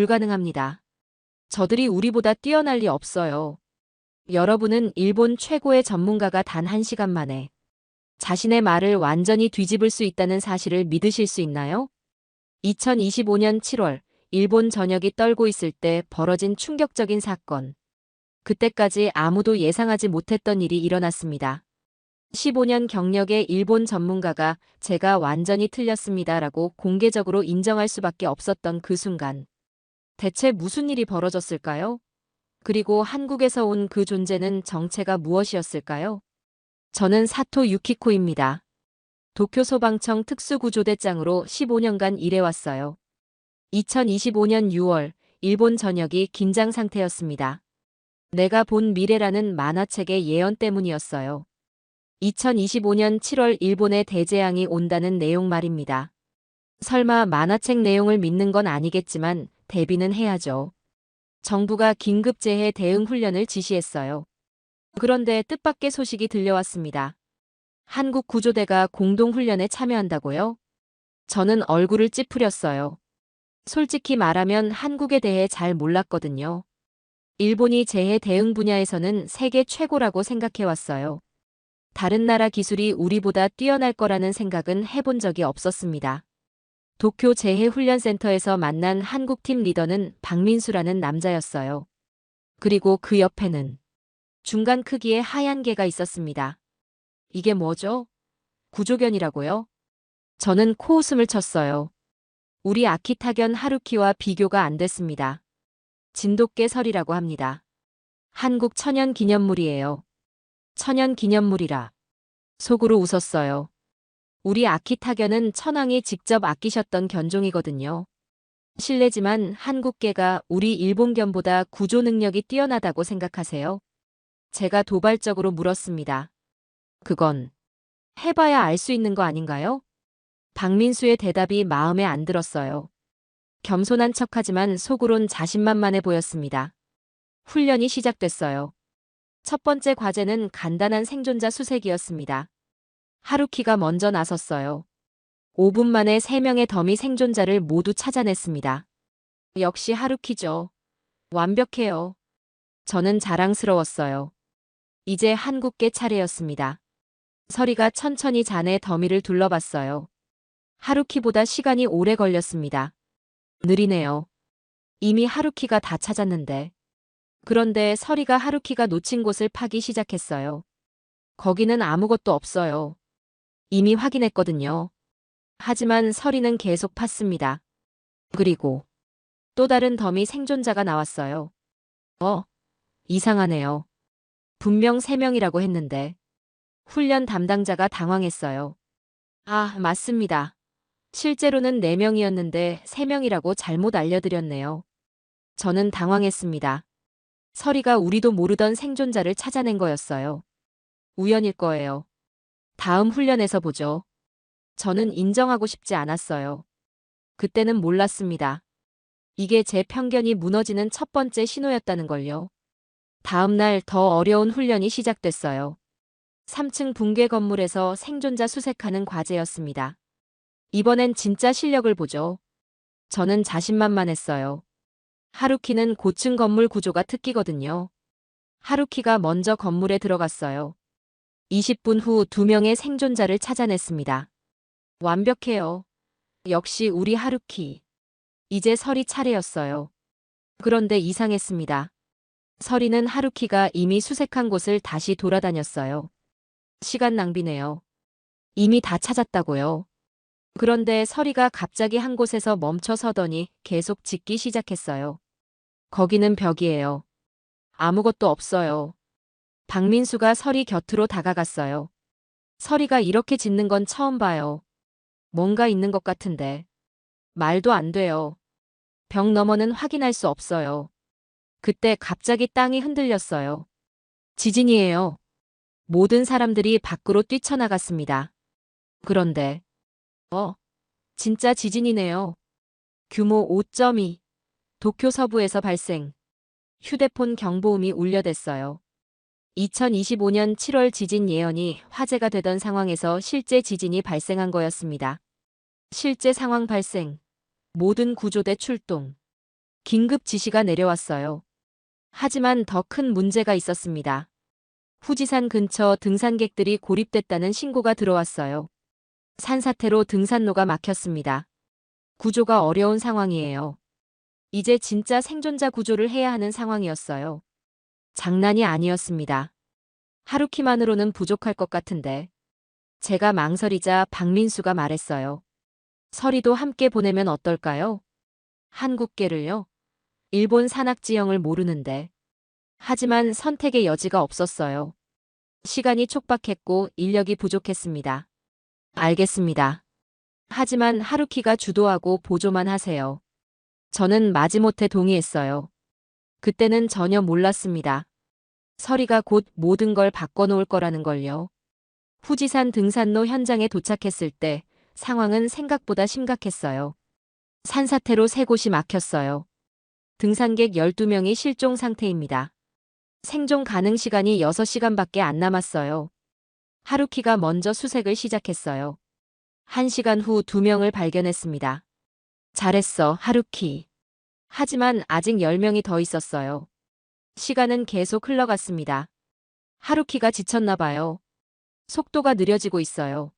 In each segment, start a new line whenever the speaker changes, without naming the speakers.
불가능합니다. 저들이 우리보다 뛰어날 리 없어요. 여러분은 일본 최고의 전문가가 단 1시간 만에 자신의 말을 완전히 뒤집을 수 있다는 사실을 믿으실 수 있나요? 2025년 7월, 일본 전역이 떨고 있을 때 벌어진 충격적인 사건. 그때까지 아무도 예상하지 못했던 일이 일어났습니다. 15년 경력의 일본 전문가가 제가 완전히 틀렸습니다라고 공개적으로 인정할 수밖에 없었던 그 순간. 대체 무슨 일이 벌어졌을까요? 그리고 한국에서 온 그 존재는 정체가 무엇이었을까요? 저는 사토 유키코입니다. 도쿄 소방청 특수구조대장으로 15년간 일해왔어요. 2025년 6월, 일본 전역이 긴장 상태였습니다. 내가 본 미래라는 만화책의 예언 때문이었어요. 2025년 7월 일본에 대재앙이 온다는 내용 말입니다. 설마 만화책 내용을 믿는 건 아니겠지만 대비는 해야죠. 정부가 긴급재해 대응 훈련을 지시했어요. 그런데 뜻밖의 소식이 들려왔습니다. 한국 구조대가 공동훈련에 참여한다고요? 저는 얼굴을 찌푸렸어요. 솔직히 말하면 한국에 대해 잘 몰랐거든요. 일본이 재해 대응 분야에서는 세계 최고라고 생각해왔어요. 다른 나라 기술이 우리보다 뛰어날 거라는 생각은 해본 적이 없었습니다. 도쿄 재해훈련센터에서 만난 한국팀 리더는 박민수라는 남자였어요. 그리고 그 옆에는 중간 크기의 하얀 개가 있었습니다. 이게 뭐죠? 구조견이라고요? 저는 코웃음을 쳤어요. 우리 아키타견 하루키와 비교가 안 됐습니다. 진돗개 설이라고 합니다. 한국 천연 기념물이에요. 천연 기념물이라. 속으로 웃었어요. 우리 아키타견은 천황이 직접 아끼셨던 견종이거든요. 실례지만 한국개가 우리 일본견보다 구조 능력이 뛰어나다고 생각하세요? 제가 도발적으로 물었습니다. 그건 해봐야 알 수 있는 거 아닌가요? 박민수의 대답이 마음에 안 들었어요. 겸손한 척하지만 속으론 자신만만해 보였습니다. 훈련이 시작됐어요. 첫 번째 과제는 간단한 생존자 수색이었습니다. 하루키가 먼저 나섰어요. 5분 만에 3명의 더미 생존자를 모두 찾아냈습니다. 역시 하루키죠. 완벽해요. 저는 자랑스러웠어요. 이제 한국계 차례였습니다. 서리가 천천히 잔의 더미를 둘러봤어요. 하루키보다 시간이 오래 걸렸습니다. 느리네요. 이미 하루키가 다 찾았는데. 그런데 서리가 하루키가 놓친 곳을 파기 시작했어요. 거기는 아무것도 없어요. 이미 확인했거든요. 하지만 서리는 계속 팠습니다. 그리고 또 다른 더미 생존자가 나왔어요. 이상하네요. 분명 3명이라고 했는데. 훈련 담당자가 당황했어요. 아, 맞습니다. 실제로는 4명이었는데 3명이라고 잘못 알려드렸네요. 저는 당황했습니다. 서리가 우리도 모르던 생존자를 찾아낸 거였어요. 우연일 거예요. 다음 훈련에서 보죠. 저는 인정하고 싶지 않았어요. 그때는 몰랐습니다. 이게 제 편견이 무너지는 첫 번째 신호였다는 걸요. 다음 날 더 어려운 훈련이 시작됐어요. 3층 붕괴 건물에서 생존자 수색하는 과제였습니다. 이번엔 진짜 실력을 보죠. 저는 자신만만했어요. 하루키는 고층 건물 구조가 특기거든요. 하루키가 먼저 건물에 들어갔어요. 20분 후 2명의 생존자를 찾아냈습니다. 완벽해요. 역시 우리 하루키. 이제 서리 차례였어요. 그런데 이상했습니다. 서리는 하루키가 이미 수색한 곳을 다시 돌아다녔어요. 시간 낭비네요. 이미 다 찾았다고요. 그런데 서리가 갑자기 한 곳에서 멈춰 서더니 계속 짖기 시작했어요. 거기는 벽이에요. 아무것도 없어요. 박민수가 서리 곁으로 다가갔어요. 서리가 이렇게 짖는 건 처음 봐요. 뭔가 있는 것 같은데. 말도 안 돼요. 벽 너머는 확인할 수 없어요. 그때 갑자기 땅이 흔들렸어요. 지진이에요. 모든 사람들이 밖으로 뛰쳐나갔습니다. 그런데 진짜 지진이네요. 규모 5.2. 도쿄 서부에서 발생. 휴대폰 경보음이 울려댔어요. 2025년 7월 지진 예언이 화제가 되던 상황에서 실제 지진이 발생한 거였습니다. 실제 상황 발생. 모든 구조대 출동. 긴급 지시가 내려왔어요. 하지만 더 큰 문제가 있었습니다. 후지산 근처 등산객들이 고립됐다는 신고가 들어왔어요. 산사태로 등산로가 막혔습니다. 구조가 어려운 상황이에요. 이제 진짜 생존자 구조를 해야 하는 상황이었어요. 장난이 아니었습니다. 하루키만으로는 부족할 것 같은데. 제가 망설이자 박민수가 말했어요. 서리도 함께 보내면 어떨까요? 한국계를요? 일본 산악 지형을 모르는데. 하지만 선택의 여지가 없었어요. 시간이 촉박했고 인력이 부족했습니다. 알겠습니다. 하지만 하루키가 주도하고 보조만 하세요. 저는 마지못해 동의했어요. 그때는 전혀 몰랐습니다. 서리가 곧 모든 걸 바꿔놓을 거라는 걸요. 후지산 등산로 현장에 도착했을 때 상황은 생각보다 심각했어요. 산사태로 3곳이 막혔어요. 등산객 12명이 실종 상태입니다. 생존 가능 시간이 6시간밖에 안 남았어요. 하루키가 먼저 수색을 시작했어요. 1시간 후 2명을 발견했습니다. 잘했어, 하루키. 하지만 아직 10명이 더 있었어요. 시간은 계속 흘러갔습니다. 하루키가 지쳤나 봐요. 속도가 느려지고 있어요.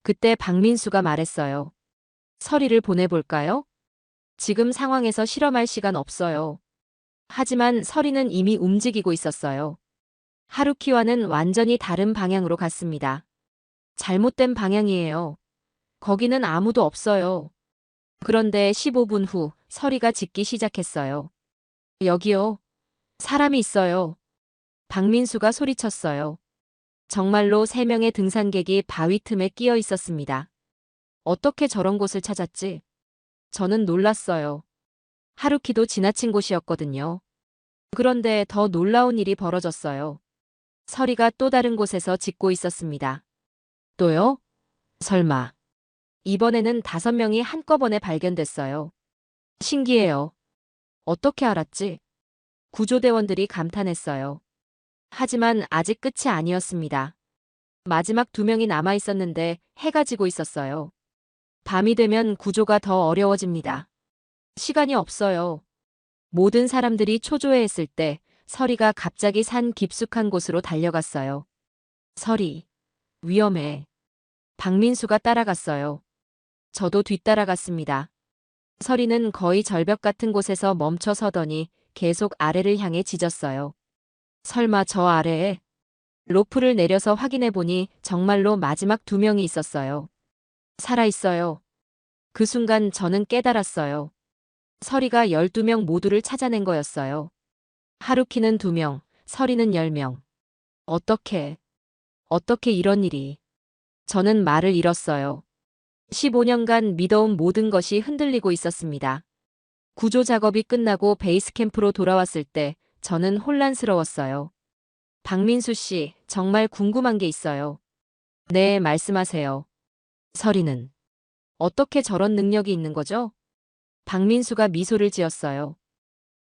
그때 박민수가 말했어요. 서리를 보내볼까요? 지금 상황에서 실험할 시간 없어요. 하지만 서리는 이미 움직이고 있었어요. 하루키와는 완전히 다른 방향으로 갔습니다. 잘못된 방향이에요. 거기는 아무도 없어요. 그런데 15분 후 서리가 짖기 시작했어요. 여기요. 사람이 있어요. 박민수가 소리쳤어요. 정말로 3명의 등산객이 바위 틈에 끼어 있었습니다. 어떻게 저런 곳을 찾았지? 저는 놀랐어요. 하루키도 지나친 곳이었거든요. 그런데 더 놀라운 일이 벌어졌어요. 서리가 또 다른 곳에서 짖고 있었습니다. 또요? 설마. 이번에는 5명이 한꺼번에 발견됐어요. 신기해요. 어떻게 알았지? 구조대원들이 감탄했어요. 하지만 아직 끝이 아니었습니다. 마지막 2명이 남아 있었는데 해가 지고 있었어요. 밤이 되면 구조가 더 어려워집니다. 시간이 없어요. 모든 사람들이 초조해했을 때 서리가 갑자기 산 깊숙한 곳으로 달려갔어요. 서리, 위험해. 박민수가 따라갔어요. 저도 뒤따라갔습니다. 서리는 거의 절벽 같은 곳에서 멈춰 서더니 계속 아래를 향해 짖었어요. 설마 저 아래에? 로프를 내려서 확인해 보니 정말로 마지막 2명이 있었어요. 살아있어요. 그 순간 저는 깨달았어요. 서리가 12명 모두를 찾아낸 거였어요. 하루키는 2명, 서리는 10명. 어떻게 이런 일이. 저는 말을 잃었어요. 15년간 믿어온 모든 것이 흔들리고 있었습니다. 구조 작업이 끝나고 베이스 캠프로 돌아왔을 때 저는 혼란스러웠어요. 박민수 씨, 정말 궁금한 게 있어요. 네, 말씀하세요. 서리는 어떻게 저런 능력이 있는 거죠? 박민수가 미소를 지었어요.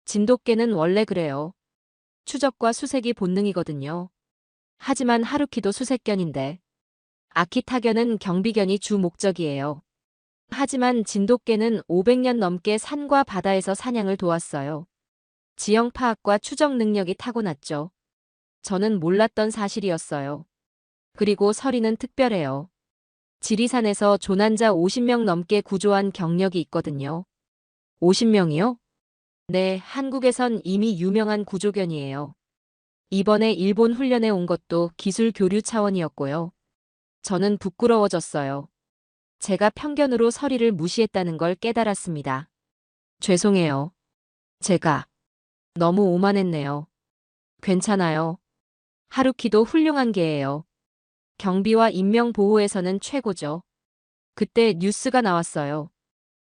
진돗개는 원래 그래요. 추적과 수색이 본능이거든요. 하지만 하루키도 수색견인데 아키타견은 경비견이 주 목적이에요. 하지만 진돗개는 500년 넘게 산과 바다에서 사냥을 도왔어요. 지형 파악과 추적 능력이 타고났죠. 저는 몰랐던 사실이었어요. 그리고 서리는 특별해요. 지리산에서 조난자 50명 넘게 구조한 경력이 있거든요. 50명이요? 네, 한국에선 이미 유명한 구조견이에요. 이번에 일본 훈련에 온 것도 기술 교류 차원이었고요. 저는 부끄러워졌어요. 제가 편견으로 서리를 무시했다는 걸 깨달았습니다. 죄송해요. 제가 너무 오만했네요. 괜찮아요. 하루키도 훌륭한 개예요. 경비와 인명보호에서는 최고죠. 그때 뉴스가 나왔어요.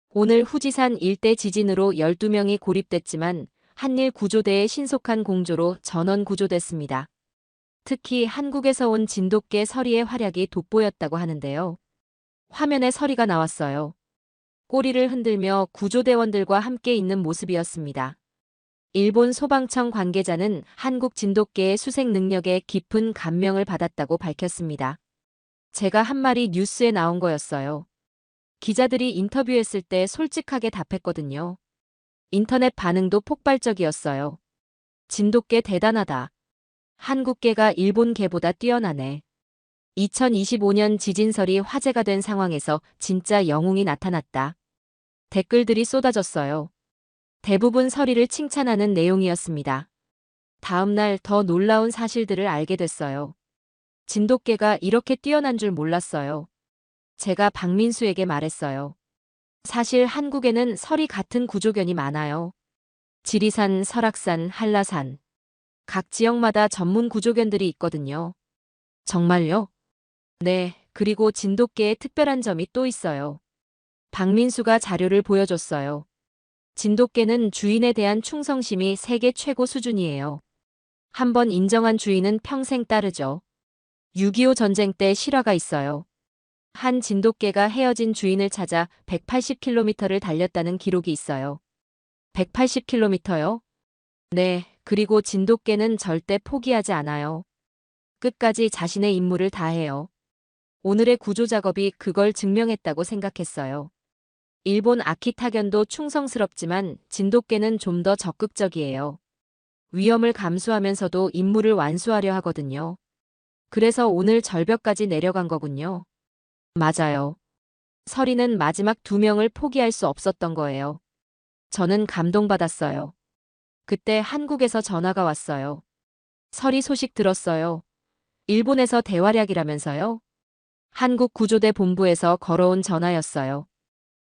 오늘 후지산 일대 지진으로 12명이 고립됐지만 한일 구조대의 신속한 공조로 전원 구조됐습니다. 특히 한국에서 온 진돗개 서리의 활약이 돋보였다고 하는데요. 화면에 서리가 나왔어요. 꼬리를 흔들며 구조대원들과 함께 있는 모습이었습니다. 일본 소방청 관계자는 한국 진돗개의 수색 능력에 깊은 감명을 받았다고 밝혔습니다. 제가 한 말이 뉴스에 나온 거였어요. 기자들이 인터뷰했을 때 솔직하게 답했거든요. 인터넷 반응도 폭발적이었어요. 진돗개 대단하다. 한국개가 일본개보다 뛰어나네. 2025년 지진설이 화제가 된 상황에서 진짜 영웅이 나타났다. 댓글들이 쏟아졌어요. 대부분 서리를 칭찬하는 내용이었습니다. 다음날 더 놀라운 사실들을 알게 됐어요. 진돗개가 이렇게 뛰어난 줄 몰랐어요. 제가 박민수에게 말했어요. 사실 한국에는 설이 같은 구조견이 많아요. 지리산, 설악산, 한라산. 각 지역마다 전문 구조견들이 있거든요. 정말요? 네, 그리고 진돗개의 특별한 점이 또 있어요. 박민수가 자료를 보여줬어요. 진돗개는 주인에 대한 충성심이 세계 최고 수준이에요. 한번 인정한 주인은 평생 따르죠. 6.25 전쟁 때 실화가 있어요. 한 진돗개가 헤어진 주인을 찾아 180km를 달렸다는 기록이 있어요. 180km요? 네, 그리고 진돗개는 절대 포기하지 않아요. 끝까지 자신의 임무를 다해요. 오늘의 구조 작업이 그걸 증명했다고 생각했어요. 일본 아키타견도 충성스럽지만 진돗개는 좀 더 적극적이에요. 위험을 감수하면서도 임무를 완수하려 하거든요. 그래서 오늘 절벽까지 내려간 거군요. 맞아요. 서리는 마지막 2명을 포기할 수 없었던 거예요. 저는 감동받았어요. 그때 한국에서 전화가 왔어요. 서리 소식 들었어요. 일본에서 대활약이라면서요? 한국 구조대 본부에서 걸어온 전화였어요.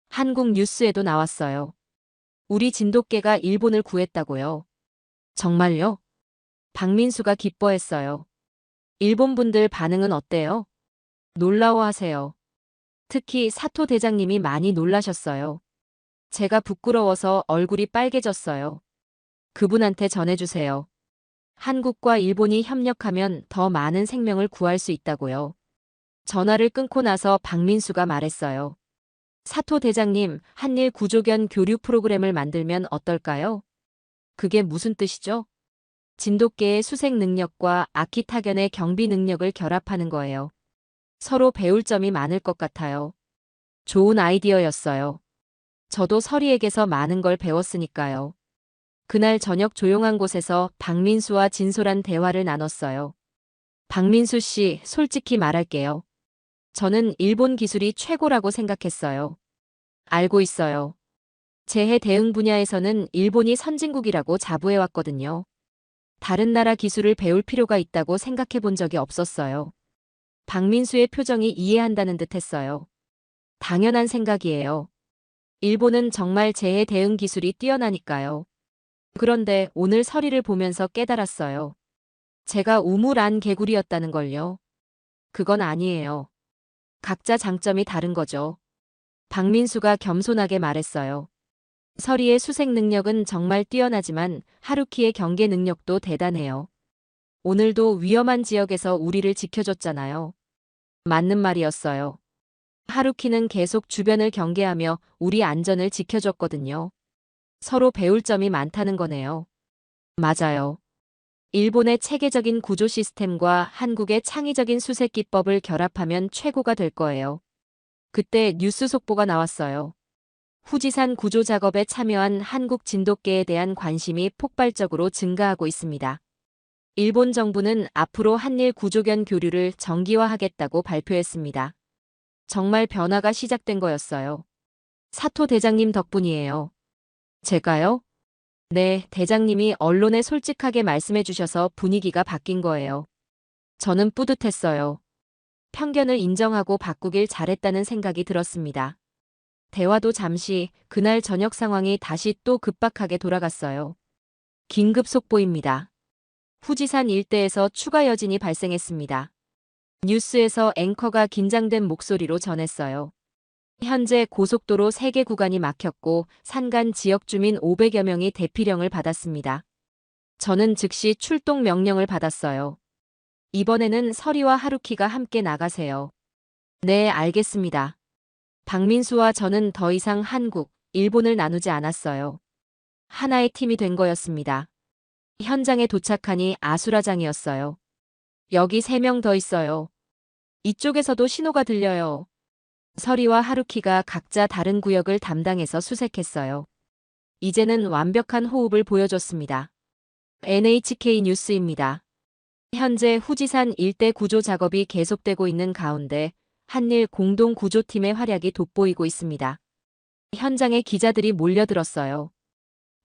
한국 뉴스에도 나왔어요. 우리 진돗개가 일본을 구했다고요. 정말요? 박민수가 기뻐했어요. 일본 분들 반응은 어때요? 놀라워하세요. 특히 사토 대장님이 많이 놀라셨어요. 제가 부끄러워서 얼굴이 빨개졌어요. 그분한테 전해주세요. 한국과 일본이 협력하면 더 많은 생명을 구할 수 있다고요. 전화를 끊고 나서 박민수가 말했어요. 사토 대장님, 한일 구조견 교류 프로그램을 만들면 어떨까요? 그게 무슨 뜻이죠? 진돗개의 수색 능력과 아키타견의 경비 능력을 결합하는 거예요. 서로 배울 점이 많을 것 같아요. 좋은 아이디어였어요. 저도 서리에게서 많은 걸 배웠으니까요. 그날 저녁 조용한 곳에서 박민수와 진솔한 대화를 나눴어요. 박민수 씨, 솔직히 말할게요. 저는 일본 기술이 최고라고 생각했어요. 알고 있어요. 재해 대응 분야에서는 일본이 선진국이라고 자부해왔거든요. 다른 나라 기술을 배울 필요가 있다고 생각해 본 적이 없었어요. 박민수의 표정이 이해한다는 듯 했어요. 당연한 생각이에요. 일본은 정말 재해 대응 기술이 뛰어나니까요. 그런데 오늘 서리를 보면서 깨달았어요. 제가 우물 안 개구리였다는 걸요. 그건 아니에요. 각자 장점이 다른 거죠. 박민수가 겸손하게 말했어요. 서리의 수색 능력은 정말 뛰어나지만 하루키의 경계 능력도 대단해요. 오늘도 위험한 지역에서 우리를 지켜줬잖아요. 맞는 말이었어요. 하루키는 계속 주변을 경계하며 우리 안전을 지켜줬거든요. 서로 배울 점이 많다는 거네요. 맞아요. 일본의 체계적인 구조 시스템과 한국의 창의적인 수색 기법을 결합하면 최고가 될 거예요. 그때 뉴스 속보가 나왔어요. 후지산 구조 작업에 참여한 한국 진돗개에 대한 관심이 폭발적으로 증가하고 있습니다. 일본 정부는 앞으로 한일 구조견 교류를 정기화하겠다고 발표했습니다. 정말 변화가 시작된 거였어요. 사토 대장님 덕분이에요. 제가요? 네, 대장님이 언론에 솔직하게 말씀해 주셔서 분위기가 바뀐 거예요. 저는 뿌듯했어요. 편견을 인정하고 바꾸길 잘했다는 생각이 들었습니다. 대화도 잠시 그날 저녁 상황이 다시 또 급박하게 돌아갔어요. 긴급 속보입니다. 후지산 일대에서 추가 여진이 발생했습니다. 뉴스에서 앵커가 긴장된 목소리로 전했어요. 현재 고속도로 3개 구간이 막혔고 산간 지역 주민 500여 명이 대피령을 받았습니다. 저는 즉시 출동 명령을 받았어요. 이번에는 서리와 하루키가 함께 나가세요. 네, 알겠습니다. 박민수와 저는 더 이상 한국, 일본을 나누지 않았어요. 하나의 팀이 된 거였습니다. 현장에 도착하니 아수라장이었어요. 여기 3명 더 있어요. 이쪽에서도 신호가 들려요. 서리와 하루키가 각자 다른 구역을 담당해서 수색했어요. 이제는 완벽한 호흡을 보여줬습니다. NHK 뉴스입니다. 현재 후지산 일대 구조 작업이 계속되고 있는 가운데 한일 공동 구조팀의 활약이 돋보이고 있습니다. 현장에 기자들이 몰려들었어요.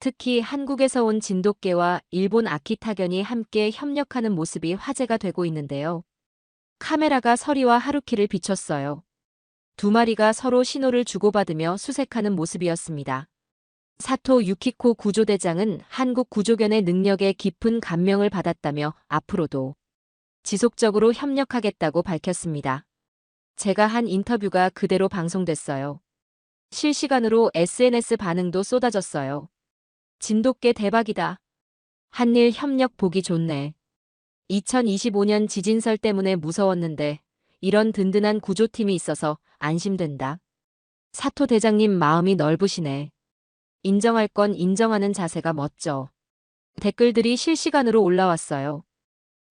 특히 한국에서 온 진돗개와 일본 아키타견이 함께 협력하는 모습이 화제가 되고 있는데요. 카메라가 서리와 하루키를 비췄어요. 두 마리가 서로 신호를 주고받으며 수색하는 모습이었습니다. 사토 유키코 구조대장은 한국 구조견의 능력에 깊은 감명을 받았다며 앞으로도 지속적으로 협력하겠다고 밝혔습니다. 제가 한 인터뷰가 그대로 방송됐어요. 실시간으로 SNS 반응도 쏟아졌어요. 진돗개 대박이다. 한일 협력 보기 좋네. 2025년 지진설 때문에 무서웠는데 이런 든든한 구조팀이 있어서 안심된다. 사토 대장님 마음이 넓으시네. 인정할 건 인정하는 자세가 멋져. 댓글들이 실시간으로 올라왔어요.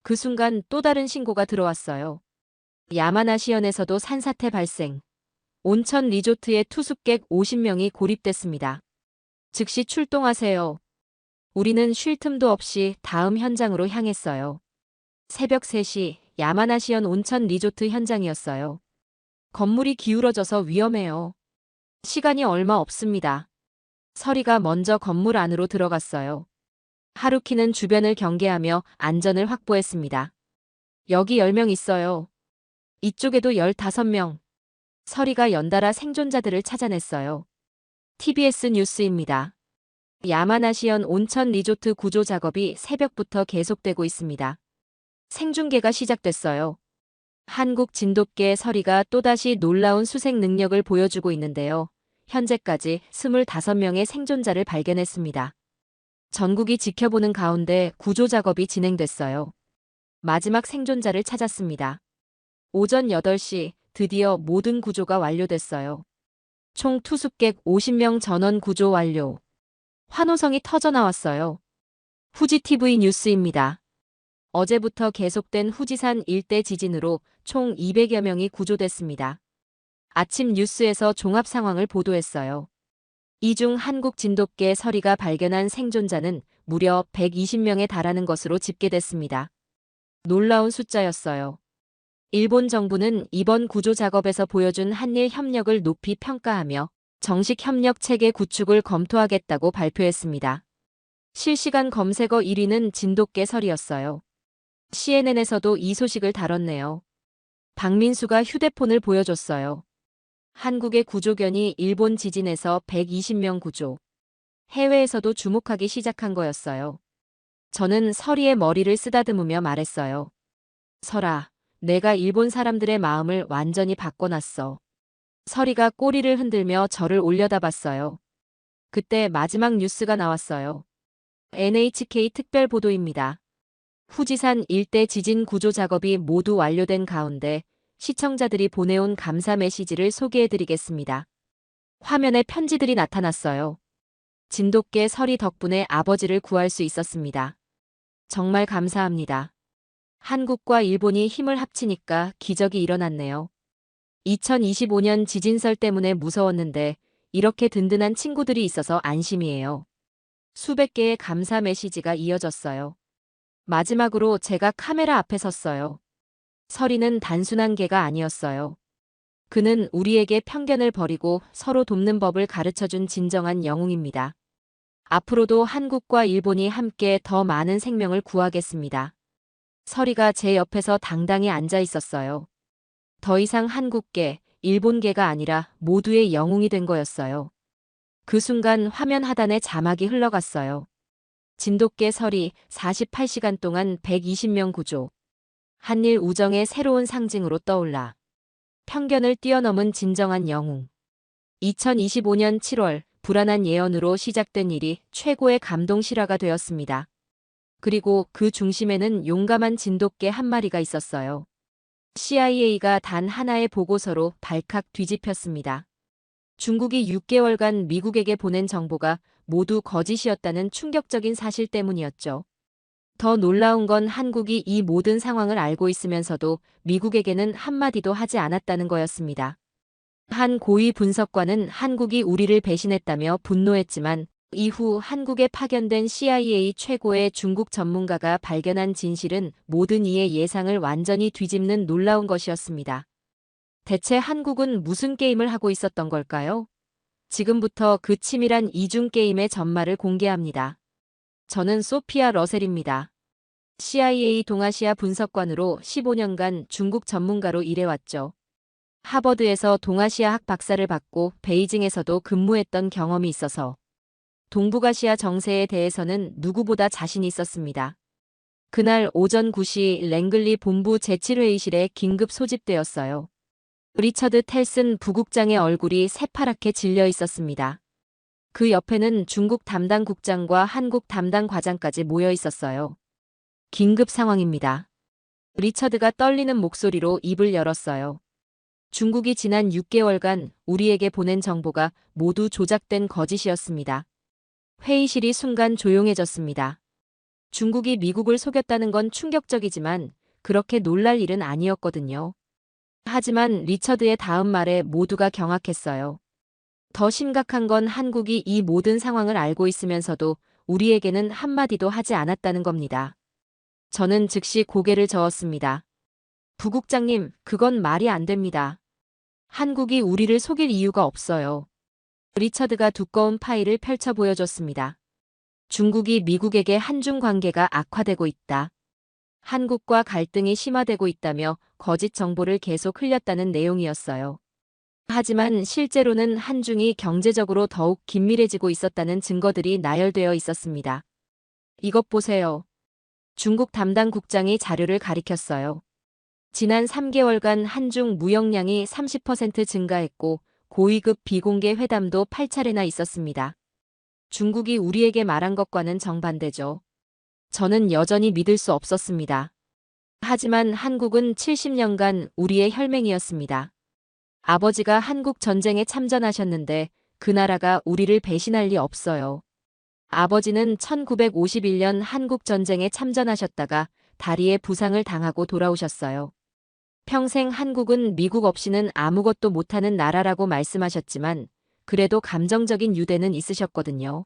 그 순간 또 다른 신고가 들어왔어요. 야마나시현에서도 산사태 발생. 온천 리조트에 투숙객 50명이 고립됐습니다. 즉시 출동하세요. 우리는 쉴 틈도 없이 다음 현장으로 향했어요. 새벽 3시 야마나시현 온천 리조트 현장이었어요. 건물이 기울어져서 위험해요. 시간이 얼마 없습니다. 서리가 먼저 건물 안으로 들어갔어요. 하루키는 주변을 경계하며 안전을 확보했습니다. 여기 10명 있어요. 이쪽에도 15명. 서리가 연달아 생존자들을 찾아냈어요. TBS 뉴스입니다. 야마나시현 온천 리조트 구조 작업이 새벽부터 계속되고 있습니다. 생중계가 시작됐어요. 한국 진돗개 서리가 또다시 놀라운 수색 능력을 보여주고 있는데요. 현재까지 25명의 생존자를 발견했습니다. 전국이 지켜보는 가운데 구조 작업이 진행됐어요. 마지막 생존자를 찾았습니다. 오전 8시 드디어 모든 구조가 완료됐어요. 총 투숙객 50명 전원 구조 완료. 환호성이 터져나왔어요. 후지TV 뉴스입니다. 어제부터 계속된 후지산 일대 지진으로 총 200여 명이 구조됐습니다. 아침 뉴스에서 종합 상황을 보도했어요. 이 중 한국 진돗개 서리가 발견한 생존자는 무려 120명에 달하는 것으로 집계됐습니다. 놀라운 숫자였어요. 일본 정부는 이번 구조 작업에서 보여준 한일 협력을 높이 평가하며 정식 협력 체계 구축을 검토하겠다고 발표했습니다. 실시간 검색어 1위는 진돗개 설이었어요. CNN에서도 이 소식을 다뤘네요. 박민수가 휴대폰을 보여줬어요. 한국의 구조견이 일본 지진에서 120명 구조. 해외에서도 주목하기 시작한 거였어요. 저는 서리의 머리를 쓰다듬으며 말했어요. 설아, 내가 일본 사람들의 마음을 완전히 바꿔놨어. 서리가 꼬리를 흔들며 저를 올려다봤어요. 그때 마지막 뉴스가 나왔어요. NHK 특별 보도입니다. 후지산 일대 지진 구조 작업이 모두 완료된 가운데 시청자들이 보내온 감사 메시지를 소개해드리겠습니다. 화면에 편지들이 나타났어요. 진돗개 서리 덕분에 아버지를 구할 수 있었습니다. 정말 감사합니다. 한국과 일본이 힘을 합치니까 기적이 일어났네요. 2025년 지진설 때문에 무서웠는데 이렇게 든든한 친구들이 있어서 안심이에요. 수백 개의 감사 메시지가 이어졌어요. 마지막으로 제가 카메라 앞에 섰어요. 서리는 단순한 개가 아니었어요. 그는 우리에게 편견을 버리고 서로 돕는 법을 가르쳐준 진정한 영웅입니다. 앞으로도 한국과 일본이 함께 더 많은 생명을 구하겠습니다. 서리가 제 옆에서 당당히 앉아 있었어요. 더 이상 한국계, 일본계가 아니라 모두의 영웅이 된 거였어요. 그 순간 화면 하단에 자막이 흘러갔어요. 진돗개 서리 48시간 동안 120명 구조. 한일 우정의 새로운 상징으로 떠올라. 편견을 뛰어넘은 진정한 영웅. 2025년 7월 불안한 예언으로 시작된 일이 최고의 감동 실화가 되었습니다. 그리고 그 중심에는 용감한 진돗개 한 마리가 있었어요. CIA가 단 하나의 보고서로 발칵 뒤집혔습니다. 중국이 6개월간 미국에게 보낸 정보가 모두 거짓이었다는 충격적인 사실 때문이었죠. 더 놀라운 건 한국이 이 모든 상황을 알고 있으면서도 미국에게는 한마디도 하지 않았다는 거였습니다. 한 고위 분석관은 한국이 우리를 배신했다며 분노했지만 이후 한국에 파견된 CIA 최고의 중국 전문가가 발견한 진실은 모든 이의 예상을 완전히 뒤집는 놀라운 것이었습니다. 대체 한국은 무슨 게임을 하고 있었던 걸까요? 지금부터 그 치밀한 이중 게임의 전말을 공개합니다. 저는 소피아 러셀입니다. CIA 동아시아 분석관으로 15년간 중국 전문가로 일해왔죠. 하버드에서 동아시아학 박사를 받고 베이징에서도 근무했던 경험이 있어서 동북아시아 정세에 대해서는 누구보다 자신이 있었습니다. 그날 오전 9시 랭글리 본부 제7회의실에 긴급 소집되었어요. 리처드 텔슨 부국장의 얼굴이 새파랗게 질려 있었습니다. 그 옆에는 중국 담당 국장과 한국 담당 과장까지 모여 있었어요. 긴급 상황입니다. 리처드가 떨리는 목소리로 입을 열었어요. 중국이 지난 6개월간 우리에게 보낸 정보가 모두 조작된 거짓이었습니다. 회의실이 순간 조용해졌습니다. 중국이 미국을 속였다는 건 충격적이지만 그렇게 놀랄 일은 아니었거든요. 하지만 리처드의 다음 말에 모두가 경악했어요. 더 심각한 건 한국이 이 모든 상황을 알고 있으면서도 우리에게는 한마디도 하지 않았다는 겁니다. 저는 즉시 고개를 저었습니다. 부국장님, 그건 말이 안 됩니다. 한국이 우리를 속일 이유가 없어요. 리처드가 두꺼운 파일을 펼쳐 보여줬습니다. 중국이 미국에게 한중 관계가 악화되고 있다. 한국과 갈등이 심화되고 있다며 거짓 정보를 계속 흘렸다는 내용이었어요. 하지만 실제로는 한중이 경제적으로 더욱 긴밀해지고 있었다는 증거들이 나열되어 있었습니다. 이것 보세요. 중국 담당 국장이 자료를 가리켰어요. 지난 3개월간 한중 무역량이 30% 증가했고 고위급 비공개 회담도 8차례나 있었습니다. 중국이 우리에게 말한 것과는 정반대죠. 저는 여전히 믿을 수 없었습니다. 하지만 한국은 70년간 우리의 혈맹이었습니다. 아버지가 한국 전쟁에 참전하셨는데 그 나라가 우리를 배신할 리 없어요. 아버지는 1951년 한국 전쟁에 참전하셨다가 다리에 부상을 당하고 돌아오셨어요. 평생 한국은 미국 없이는 아무것도 못하는 나라라고 말씀하셨지만 그래도 감정적인 유대는 있으셨거든요.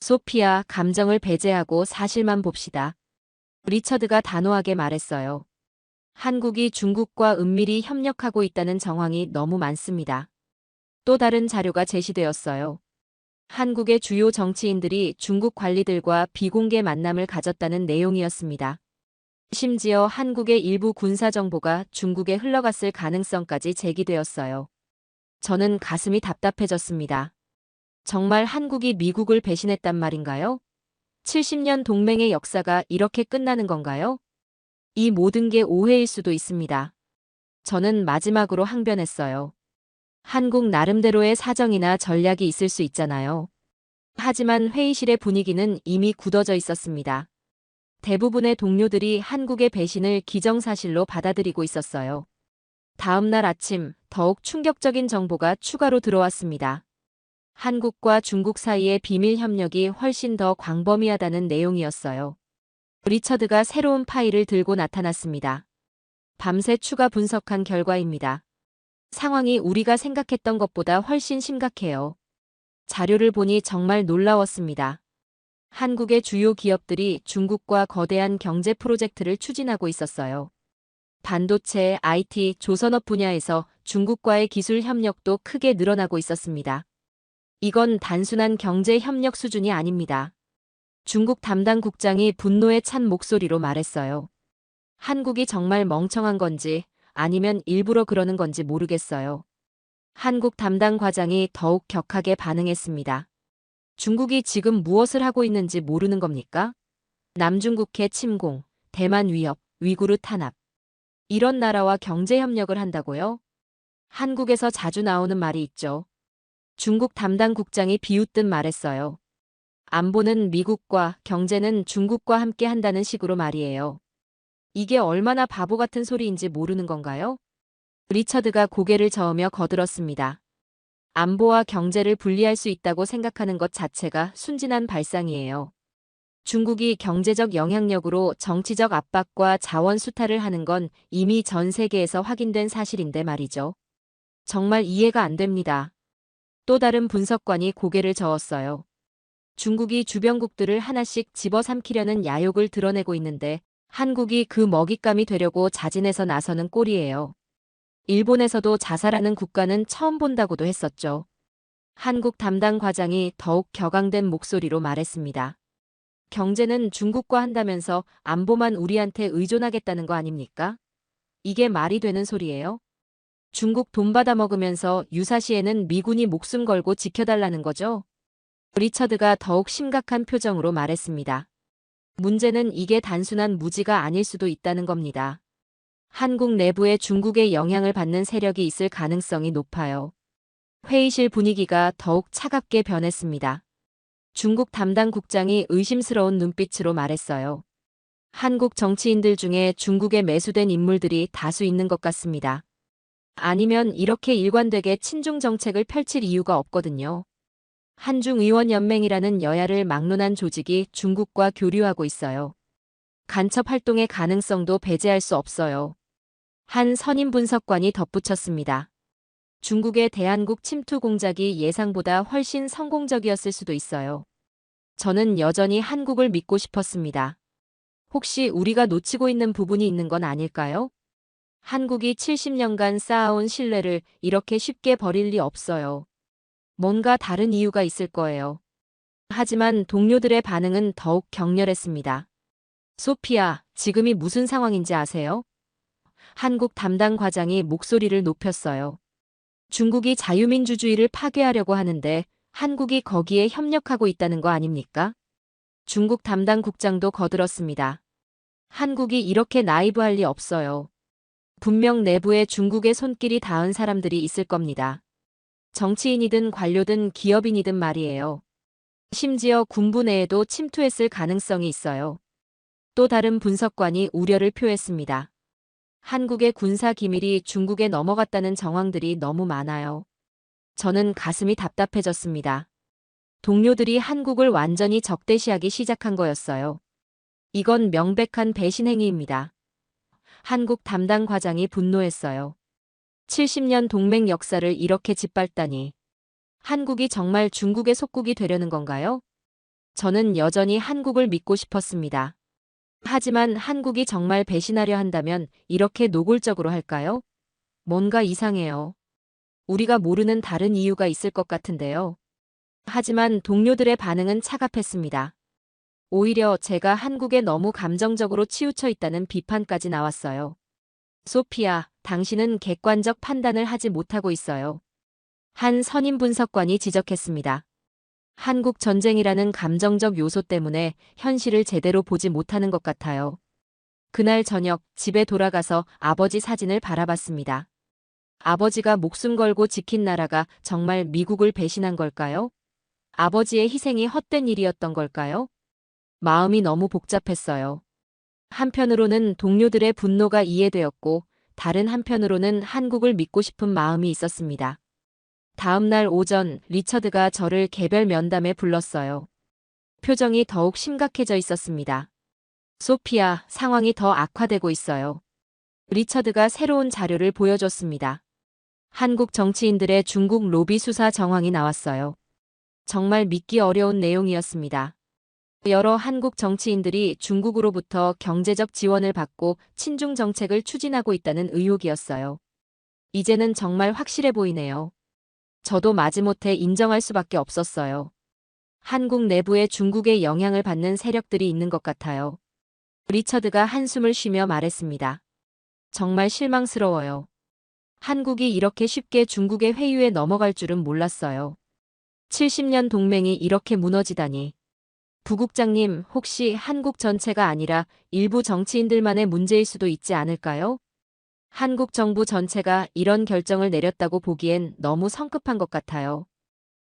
소피아, 감정을 배제하고 사실만 봅시다. 리처드가 단호하게 말했어요. 한국이 중국과 은밀히 협력하고 있다는 정황이 너무 많습니다. 또 다른 자료가 제시되었어요. 한국의 주요 정치인들이 중국 관리들과 비공개 만남을 가졌다는 내용이었습니다. 심지어 한국의 일부 군사정보가 중국에 흘러갔을 가능성까지 제기되었어요. 저는 가슴이 답답해졌습니다. 정말 한국이 미국을 배신했단 말인가요? 70년 동맹의 역사가 이렇게 끝나는 건가요? 이 모든 게 오해일 수도 있습니다. 저는 마지막으로 항변했어요. 한국 나름대로의 사정이나 전략이 있을 수 있잖아요. 하지만 회의실의 분위기는 이미 굳어져 있었습니다. 대부분의 동료들이 한국의 배신을 기정사실로 받아들이고 있었어요. 다음 날 아침 더욱 충격적인 정보가 추가로 들어왔습니다. 한국과 중국 사이의 비밀 협력이 훨씬 더 광범위하다는 내용이었어요. 리처드가 새로운 파일을 들고 나타났습니다. 밤새 추가 분석한 결과입니다. 상황이 우리가 생각했던 것보다 훨씬 심각해요. 자료를 보니 정말 놀라웠습니다. 한국의 주요 기업들이 중국과 거대한 경제 프로젝트를 추진하고 있었어요. 반도체, IT, 조선업 분야에서 중국과의 기술 협력도 크게 늘어나고 있었습니다. 이건 단순한 경제 협력 수준이 아닙니다. 중국 담당 국장이 분노에 찬 목소리로 말했어요. 한국이 정말 멍청한 건지 아니면 일부러 그러는 건지 모르겠어요. 한국 담당 과장이 더욱 격하게 반응했습니다. 중국이 지금 무엇을 하고 있는지 모르는 겁니까? 남중국해 침공, 대만 위협, 위구르 탄압. 이런 나라와 경제 협력을 한다고요? 한국에서 자주 나오는 말이 있죠. 중국 담당 국장이 비웃듯 말했어요. 안보는 미국과 경제는 중국과 함께 한다는 식으로 말이에요. 이게 얼마나 바보 같은 소리인지 모르는 건가요? 리처드가 고개를 저으며 거들었습니다. 안보와 경제를 분리할 수 있다고 생각하는 것 자체가 순진한 발상이에요. 중국이 경제적 영향력으로 정치적 압박과 자원 수탈을 하는 건 이미 전 세계에서 확인된 사실인데 말이죠. 정말 이해가 안 됩니다. 또 다른 분석관이 고개를 저었어요. 중국이 주변국들을 하나씩 집어삼키려는 야욕을 드러내고 있는데 한국이 그 먹잇감이 되려고 자진해서 나서는 꼴이에요. 일본에서도 자살하는 국가는 처음 본다고도 했었죠. 한국 담당 과장이 더욱 격앙된 목소리로 말했습니다. 경제는 중국과 한다면서 안보만 우리한테 의존하겠다는 거 아닙니까? 이게 말이 되는 소리예요? 중국 돈 받아먹으면서 유사시에는 미군이 목숨 걸고 지켜달라는 거죠? 리처드가 더욱 심각한 표정으로 말했습니다. 문제는 이게 단순한 무지가 아닐 수도 있다는 겁니다. 한국 내부에 중국의 영향을 받는 세력이 있을 가능성이 높아요. 회의실 분위기가 더욱 차갑게 변했습니다. 중국 담당 국장이 의심스러운 눈빛으로 말했어요. 한국 정치인들 중에 중국에 매수된 인물들이 다수 있는 것 같습니다. 아니면 이렇게 일관되게 친중 정책을 펼칠 이유가 없거든요. 한중의원연맹이라는 여야를 막론한 조직이 중국과 교류하고 있어요. 간첩 활동의 가능성도 배제할 수 없어요. 한 선임 분석관이 덧붙였습니다. 중국의 대한국 침투 공작이 예상보다 훨씬 성공적이었을 수도 있어요. 저는 여전히 한국을 믿고 싶었습니다. 혹시 우리가 놓치고 있는 부분이 있는 건 아닐까요? 한국이 70년간 쌓아온 신뢰를 이렇게 쉽게 버릴 리 없어요. 뭔가 다른 이유가 있을 거예요. 하지만 동료들의 반응은 더욱 격렬했습니다. 소피아, 지금이 무슨 상황인지 아세요? 한국 담당 과장이 목소리를 높였어요. 중국이 자유민주주의를 파괴하려고 하는데 한국이 거기에 협력하고 있다는 거 아닙니까? 중국 담당 국장도 거들었습니다. 한국이 이렇게 나이브할 리 없어요. 분명 내부에 중국의 손길이 닿은 사람들이 있을 겁니다. 정치인이든 관료든 기업인이든 말이에요. 심지어 군부 내에도 침투했을 가능성이 있어요. 또 다른 분석관이 우려를 표했습니다. 한국의 군사 기밀이 중국에 넘어갔다는 정황들이 너무 많아요. 저는 가슴이 답답해졌습니다. 동료들이 한국을 완전히 적대시하기 시작한 거였어요. 이건 명백한 배신 행위입니다. 한국 담당 과장이 분노했어요. 70년 동맹 역사를 이렇게 짓밟다니. 한국이 정말 중국의 속국이 되려는 건가요? 저는 여전히 한국을 믿고 싶었습니다. 하지만 한국이 정말 배신하려 한다면 이렇게 노골적으로 할까요? 뭔가 이상해요. 우리가 모르는 다른 이유가 있을 것 같은데요. 하지만 동료들의 반응은 차갑했습니다. 오히려 제가 한국에 너무 감정적으로 치우쳐 있다는 비판까지 나왔어요. 소피아, 당신은 객관적 판단을 하지 못하고 있어요. 한 선임 분석관이 지적했습니다. 한국 전쟁이라는 감정적 요소 때문에 현실을 제대로 보지 못하는 것 같아요. 그날 저녁 집에 돌아가서 아버지 사진을 바라봤습니다. 아버지가 목숨 걸고 지킨 나라가 정말 미국을 배신한 걸까요? 아버지의 희생이 헛된 일이었던 걸까요? 마음이 너무 복잡했어요. 한편으로는 동료들의 분노가 이해되었고 다른 한편으로는 한국을 믿고 싶은 마음이 있었습니다. 다음 날 오전 리처드가 저를 개별 면담에 불렀어요. 표정이 더욱 심각해져 있었습니다. 소피아, 상황이 더 악화되고 있어요. 리처드가 새로운 자료를 보여줬습니다. 한국 정치인들의 중국 로비 수사 정황이 나왔어요. 정말 믿기 어려운 내용이었습니다. 여러 한국 정치인들이 중국으로부터 경제적 지원을 받고 친중 정책을 추진하고 있다는 의혹이었어요. 이제는 정말 확실해 보이네요. 저도 마지못해 인정할 수밖에 없었어요. 한국 내부에 중국의 영향을 받는 세력들이 있는 것 같아요. 리처드가 한숨을 쉬며 말했습니다. 정말 실망스러워요. 한국이 이렇게 쉽게 중국의 회유에 넘어갈 줄은 몰랐어요. 70년 동맹이 이렇게 무너지다니. 부국장님, 혹시 한국 전체가 아니라 일부 정치인들만의 문제일 수도 있지 않을까요? 한국 정부 전체가 이런 결정을 내렸다고 보기엔 너무 성급한 것 같아요.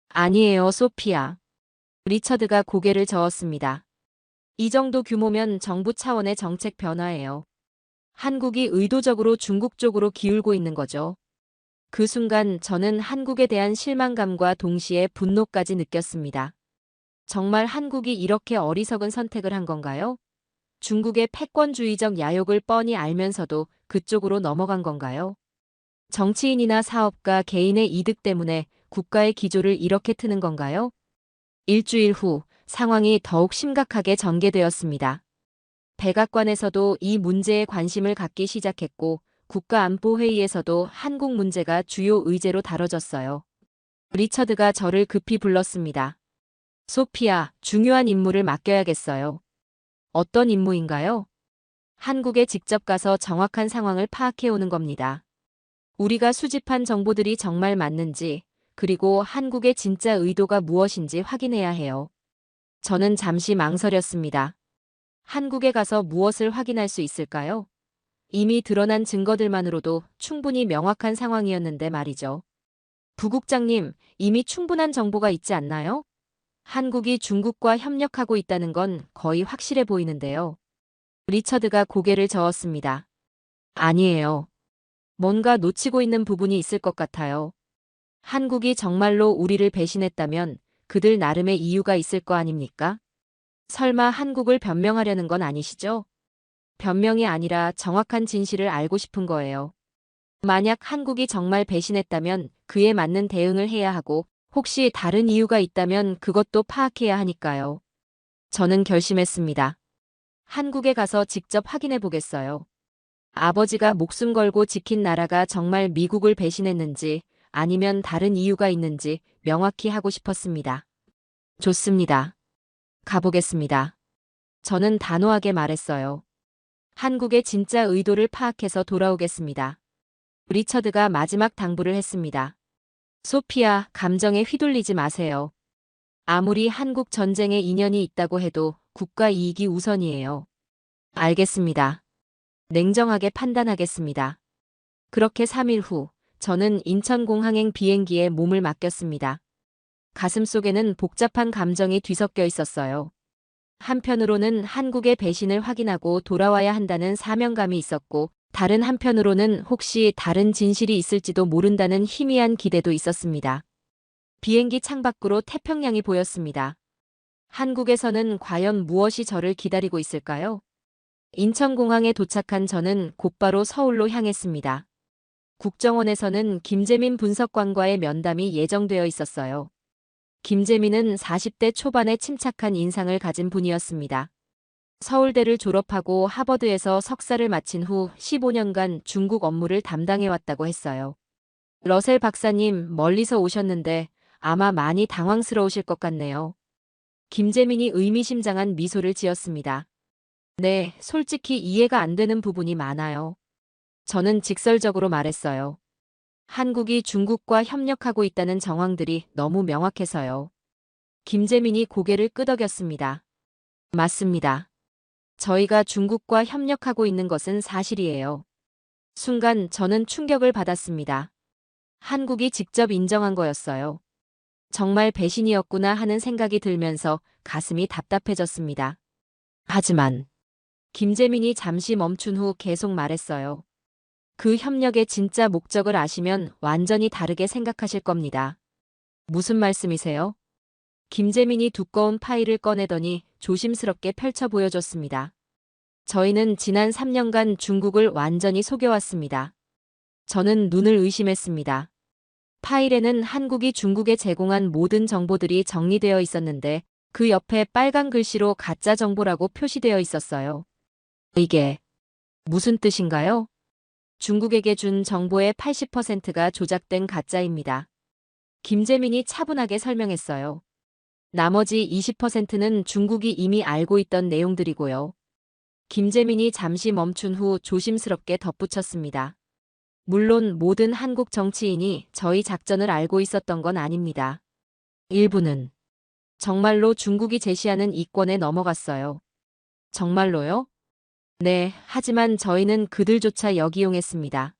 아니에요, 소피아. 리처드가 고개를 저었습니다. 이 정도 규모면 정부 차원의 정책 변화예요. 한국이 의도적으로 중국 쪽으로 기울고 있는 거죠. 그 순간 저는 한국에 대한 실망감과 동시에 분노까지 느꼈습니다. 정말 한국이 이렇게 어리석은 선택을 한 건가요? 중국의 패권주의적 야욕을 뻔히 알면서도 그쪽으로 넘어간 건가요? 정치인이나 사업가 개인의 이득 때문에 국가의 기조를 이렇게 트는 건가요? 일주일 후 상황이 더욱 심각하게 전개되었습니다. 백악관에서도 이 문제에 관심을 갖기 시작했고 국가안보회의에서도 한국 문제가 주요 의제로 다뤄졌어요. 리처드가 저를 급히 불렀습니다. 소피아, 중요한 임무를 맡겨야겠어요. 어떤 임무인가요? 한국에 직접 가서 정확한 상황을 파악해 오는 겁니다. 우리가 수집한 정보들이 정말 맞는지, 그리고 한국의 진짜 의도가 무엇인지 확인해야 해요. 저는 잠시 망설였습니다. 한국에 가서 무엇을 확인할 수 있을까요? 이미 드러난 증거들만으로도 충분히 명확한 상황이었는데 말이죠. 부국장님, 이미 충분한 정보가 있지 않나요? 한국이 중국과 협력하고 있다는 건 거의 확실해 보이는데요. 리처드가 고개를 저었습니다. 아니에요. 뭔가 놓치고 있는 부분이 있을 것 같아요. 한국이 정말로 우리를 배신했다면 그들 나름의 이유가 있을 거 아닙니까? 설마 한국을 변명하려는 건 아니시죠? 변명이 아니라 정확한 진실을 알고 싶은 거예요. 만약 한국이 정말 배신했다면 그에 맞는 대응을 해야 하고 혹시 다른 이유가 있다면 그것도 파악해야 하니까요. 저는 결심했습니다. 한국에 가서 직접 확인해 보겠어요. 아버지가 목숨 걸고 지킨 나라가 정말 미국을 배신했는지 아니면 다른 이유가 있는지 명확히 하고 싶었습니다. 좋습니다. 가보겠습니다. 저는 단호하게 말했어요. 한국의 진짜 의도를 파악해서 돌아오겠습니다. 리처드가 마지막 당부를 했습니다. 소피아, 감정에 휘둘리지 마세요. 아무리 한국 전쟁에 인연이 있다고 해도 국가 이익이 우선이에요. 알겠습니다. 냉정하게 판단하겠습니다. 그렇게 3일 후, 저는 인천공항행 비행기에 몸을 맡겼습니다. 가슴속에는 복잡한 감정이 뒤섞여 있었어요. 한편으로는 한국의 배신을 확인하고 돌아와야 한다는 사명감이 있었고, 다른 한편으로는 혹시 다른 진실이 있을지도 모른다는 희미한 기대도 있었습니다. 비행기 창밖으로 태평양이 보였습니다. 한국에서는 과연 무엇이 저를 기다리고 있을까요? 인천공항에 도착한 저는 곧바로 서울로 향했습니다. 국정원에서는 김재민 분석관과의 면담이 예정되어 있었어요. 김재민은 40대 초반의 침착한 인상을 가진 분이었습니다. 서울대를 졸업하고 하버드에서 석사를 마친 후 15년간 중국 업무를 담당해왔다고 했어요. 러셀 박사님, 멀리서 오셨는데 아마 많이 당황스러우실 것 같네요. 김재민이 의미심장한 미소를 지었습니다. 네, 솔직히 이해가 안 되는 부분이 많아요. 저는 직설적으로 말했어요. 한국이 중국과 협력하고 있다는 정황들이 너무 명확해서요. 김재민이 고개를 끄덕였습니다. 맞습니다. 저희가 중국과 협력하고 있는 것은 사실이에요. 순간 저는 충격을 받았습니다. 한국이 직접 인정한 거였어요. 정말 배신이었구나 하는 생각이 들면서 가슴이 답답해졌습니다. 하지만 김재민이 잠시 멈춘 후 계속 말했어요. 그 협력의 진짜 목적을 아시면 완전히 다르게 생각하실 겁니다. 무슨 말씀이세요? 김재민이 두꺼운 파일을 꺼내더니 조심스럽게 펼쳐 보여줬습니다. 저희는 지난 3년간 중국을 완전히 속여왔습니다. 저는 눈을 의심했습니다. 파일에는 한국이 중국에 제공한 모든 정보들이 정리되어 있었는데 그 옆에 빨간 글씨로 가짜 정보라고 표시되어 있었어요. 이게 무슨 뜻인가요? 중국에게 준 정보의 80%가 조작된 가짜입니다. 김재민이 차분하게 설명했어요. 나머지 20%는 중국이 이미 알고 있던 내용들이고요. 김재민이 잠시 멈춘 후 조심스럽게 덧붙였습니다. 물론 모든 한국 정치인이 저희 작전을 알고 있었던 건 아닙니다. 일부는 정말로 중국이 제시하는 이권에 넘어갔어요. 정말로요? 네, 하지만 저희는 그들조차 역이용했습니다.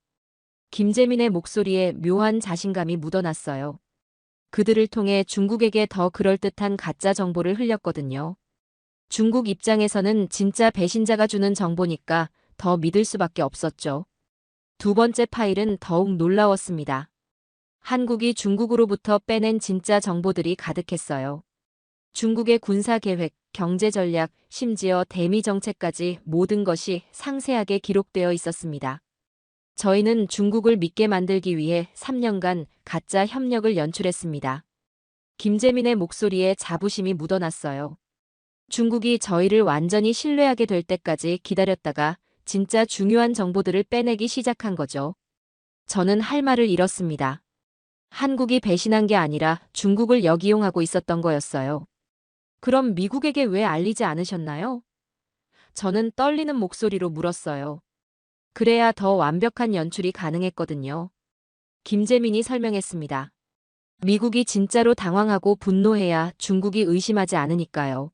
김재민의 목소리에 묘한 자신감이 묻어났어요. 그들을 통해 중국에게 더 그럴듯한 가짜 정보를 흘렸거든요. 중국 입장에서는 진짜 배신자가 주는 정보니까 더 믿을 수밖에 없었죠. 두 번째 파일은 더욱 놀라웠습니다. 한국이 중국으로부터 빼낸 진짜 정보들이 가득했어요. 중국의 군사계획, 경제전략, 심지어 대미 정책까지 모든 것이 상세하게 기록되어 있었습니다. 저희는 중국을 믿게 만들기 위해 3년간 가짜 협력을 연출했습니다. 김재민의 목소리에 자부심이 묻어났어요. 중국이 저희를 완전히 신뢰하게 될 때까지 기다렸다가 진짜 중요한 정보들을 빼내기 시작한 거죠. 저는 할 말을 잃었습니다. 한국이 배신한 게 아니라 중국을 역이용하고 있었던 거였어요. 그럼 미국에게 왜 알리지 않으셨나요? 저는 떨리는 목소리로 물었어요. 그래야 더 완벽한 연출이 가능했거든요. 김재민이 설명했습니다. 미국이 진짜로 당황하고 분노해야 중국이 의심하지 않으니까요.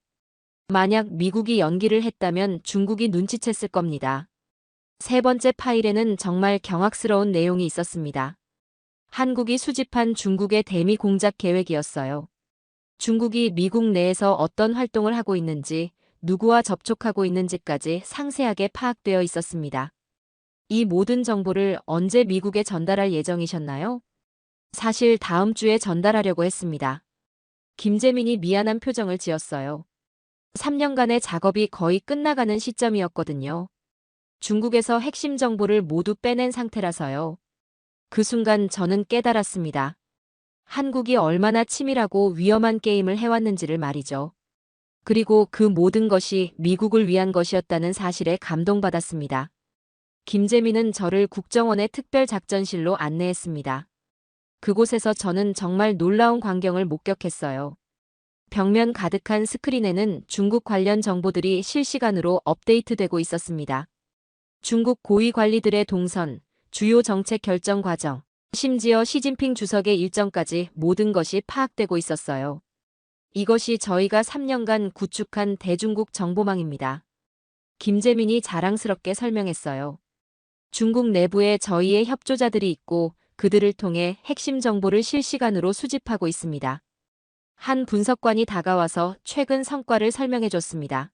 만약 미국이 연기를 했다면 중국이 눈치챘을 겁니다. 세 번째 파일에는 정말 경악스러운 내용이 있었습니다. 한국이 수집한 중국의 대미 공작 계획이었어요. 중국이 미국 내에서 어떤 활동을 하고 있는지, 누구와 접촉하고 있는지까지 상세하게 파악되어 있었습니다. 이 모든 정보를 언제 미국에 전달할 예정이셨나요? 사실 다음 주에 전달하려고 했습니다. 김재민이 미안한 표정을 지었어요. 3년간의 작업이 거의 끝나가는 시점이었거든요. 중국에서 핵심 정보를 모두 빼낸 상태라서요. 그 순간 저는 깨달았습니다. 한국이 얼마나 치밀하고 위험한 게임을 해왔는지를 말이죠. 그리고 그 모든 것이 미국을 위한 것이었다는 사실에 감동받았습니다. 김재민은 저를 국정원의 특별작전실로 안내했습니다. 그곳에서 저는 정말 놀라운 광경을 목격했어요. 벽면 가득한 스크린에는 중국 관련 정보들이 실시간으로 업데이트되고 있었습니다. 중국 고위 관리들의 동선, 주요 정책 결정 과정, 심지어 시진핑 주석의 일정까지 모든 것이 파악되고 있었어요. 이것이 저희가 3년간 구축한 대중국 정보망입니다. 김재민이 자랑스럽게 설명했어요. 중국 내부에 저희의 협조자들이 있고 그들을 통해 핵심 정보를 실시간으로 수집하고 있습니다. 한 분석관이 다가와서 최근 성과를 설명해줬습니다.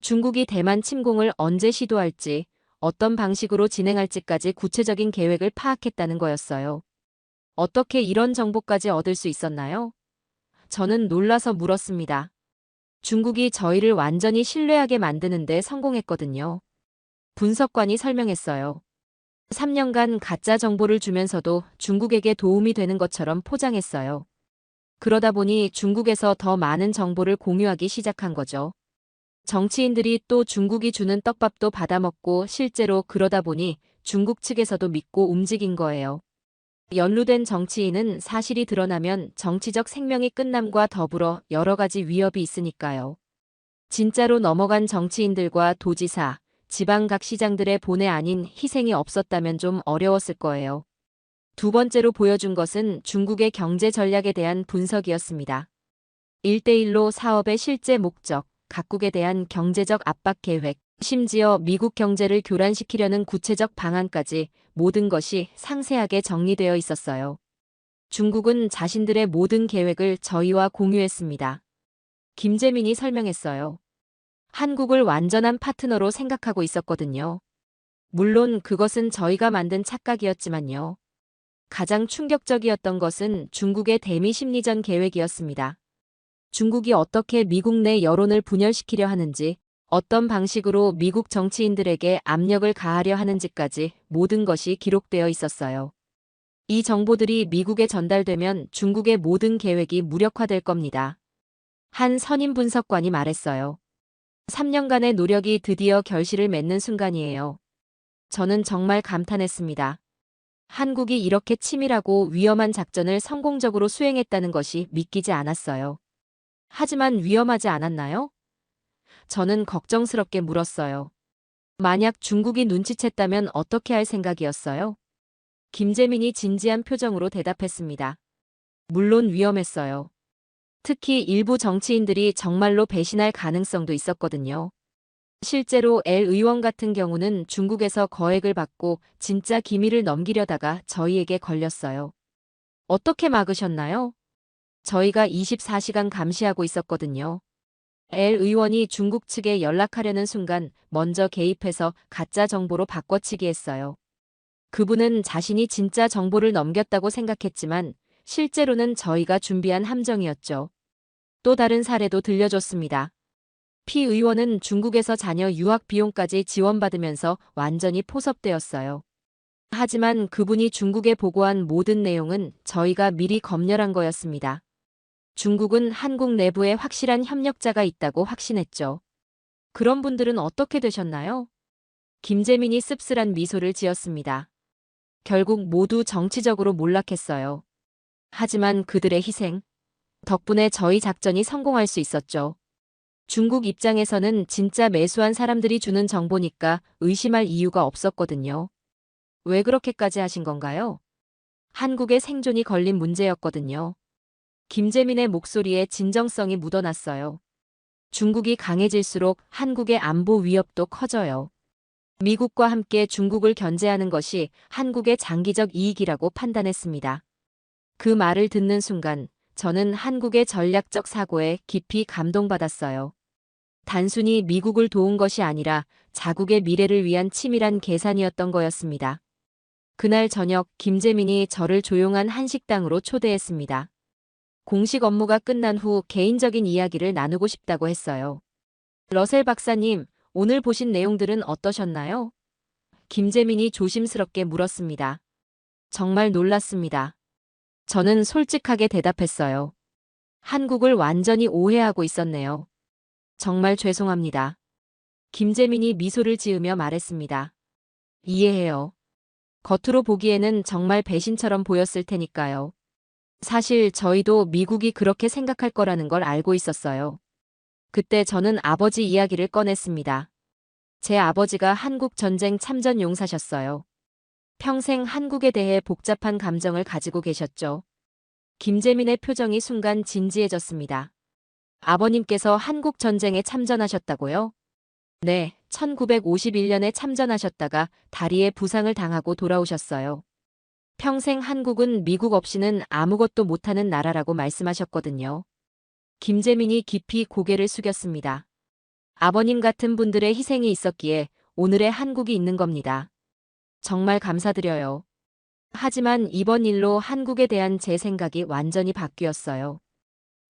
중국이 대만 침공을 언제 시도할지, 어떤 방식으로 진행할지까지 구체적인 계획을 파악했다는 거였어요. 어떻게 이런 정보까지 얻을 수 있었나요? 저는 놀라서 물었습니다. 중국이 저희를 완전히 신뢰하게 만드는데 성공했거든요. 분석관이 설명했어요. 3년간 가짜 정보를 주면서도 중국에게 도움이 되는 것처럼 포장했어요. 그러다 보니 중국에서 더 많은 정보를 공유하기 시작한 거죠. 정치인들이 또 중국이 주는 떡밥도 받아먹고 실제로 그러다 보니 중국 측에서도 믿고 움직인 거예요. 연루된 정치인은 사실이 드러나면 정치적 생명이 끝남과 더불어 여러 가지 위협이 있으니까요. 진짜로 넘어간 정치인들과 도지사, 지방각 시장들의 본의 아닌 희생이 없었다면 좀 어려웠을 거예요. 두 번째로 보여준 것은 중국의 경제 전략에 대한 분석이었습니다. 1대1로 사업의 실제 목적, 각국에 대한 경제적 압박 계획, 심지어 미국 경제를 교란시키려는 구체적 방안까지 모든 것이 상세하게 정리되어 있었어요. 중국은 자신들의 모든 계획을 저희와 공유했습니다. 김재민이 설명했어요. 한국을 완전한 파트너로 생각하고 있었거든요. 물론 그것은 저희가 만든 착각이었지만요. 가장 충격적이었던 것은 중국의 대미 심리전 계획이었습니다. 중국이 어떻게 미국 내 여론을 분열시키려 하는지, 어떤 방식으로 미국 정치인들에게 압력을 가하려 하는지까지 모든 것이 기록되어 있었어요. 이 정보들이 미국에 전달되면 중국의 모든 계획이 무력화될 겁니다. 한 선임 분석관이 말했어요. 3년간의 노력이 드디어 결실을 맺는 순간이에요. 저는 정말 감탄했습니다. 한국이 이렇게 치밀하고 위험한 작전을 성공적으로 수행했다는 것이 믿기지 않았어요. 하지만 위험하지 않았나요? 저는 걱정스럽게 물었어요. 만약 중국이 눈치챘다면 어떻게 할 생각이었어요? 김재민이 진지한 표정으로 대답했습니다. 물론 위험했어요. 특히 일부 정치인들이 정말로 배신할 가능성도 있었거든요. 실제로 엘 의원 같은 경우는 중국에서 거액을 받고 진짜 기밀을 넘기려다가 저희에게 걸렸어요. 어떻게 막으셨나요? 저희가 24시간 감시하고 있었거든요. 엘 의원이 중국 측에 연락하려는 순간 먼저 개입해서 가짜 정보로 바꿔치기 했어요. 그분은 자신이 진짜 정보를 넘겼다고 생각했지만 실제로는 저희가 준비한 함정이었죠. 또 다른 사례도 들려줬습니다. 피 의원은 중국에서 자녀 유학 비용까지 지원받으면서 완전히 포섭되었어요. 하지만 그분이 중국에 보고한 모든 내용은 저희가 미리 검열한 거였습니다. 중국은 한국 내부에 확실한 협력자가 있다고 확신했죠. 그런 분들은 어떻게 되셨나요? 김재민이 씁쓸한 미소를 지었습니다. 결국 모두 정치적으로 몰락했어요. 하지만 그들의 희생 덕분에 저희 작전이 성공할 수 있었죠. 중국 입장에서는 진짜 매수한 사람들이 주는 정보니까 의심할 이유가 없었거든요. 왜 그렇게까지 하신 건가요? 한국의 생존이 걸린 문제였거든요. 김재민의 목소리에 진정성이 묻어났어요. 중국이 강해질수록 한국의 안보 위협도 커져요. 미국과 함께 중국을 견제하는 것이 한국의 장기적 이익이라고 판단했습니다. 그 말을 듣는 순간 저는 한국의 전략적 사고에 깊이 감동받았어요. 단순히 미국을 도운 것이 아니라 자국의 미래를 위한 치밀한 계산이었던 거였습니다. 그날 저녁 김재민이 저를 조용한 한식당으로 초대했습니다. 공식 업무가 끝난 후 개인적인 이야기를 나누고 싶다고 했어요. 러셀 박사님, 오늘 보신 내용들은 어떠셨나요? 김재민이 조심스럽게 물었습니다. 정말 놀랐습니다. 저는 솔직하게 대답했어요. 한국을 완전히 오해하고 있었네요. 정말 죄송합니다. 김재민이 미소를 지으며 말했습니다. 이해해요. 겉으로 보기에는 정말 배신처럼 보였을 테니까요. 사실 저희도 미국이 그렇게 생각할 거라는 걸 알고 있었어요. 그때 저는 아버지 이야기를 꺼냈습니다. 제 아버지가 한국 전쟁 참전 용사셨어요. 평생 한국에 대해 복잡한 감정을 가지고 계셨죠. 김재민의 표정이 순간 진지해졌습니다. 아버님께서 한국 전쟁에 참전하셨다고요? 네, 1951년에 참전하셨다가 다리에 부상을 당하고 돌아오셨어요. 평생 한국은 미국 없이는 아무것도 못하는 나라라고 말씀하셨거든요. 김재민이 깊이 고개를 숙였습니다. 아버님 같은 분들의 희생이 있었기에 오늘의 한국이 있는 겁니다. 정말 감사드려요. 하지만 이번 일로 한국에 대한 제 생각이 완전히 바뀌었어요.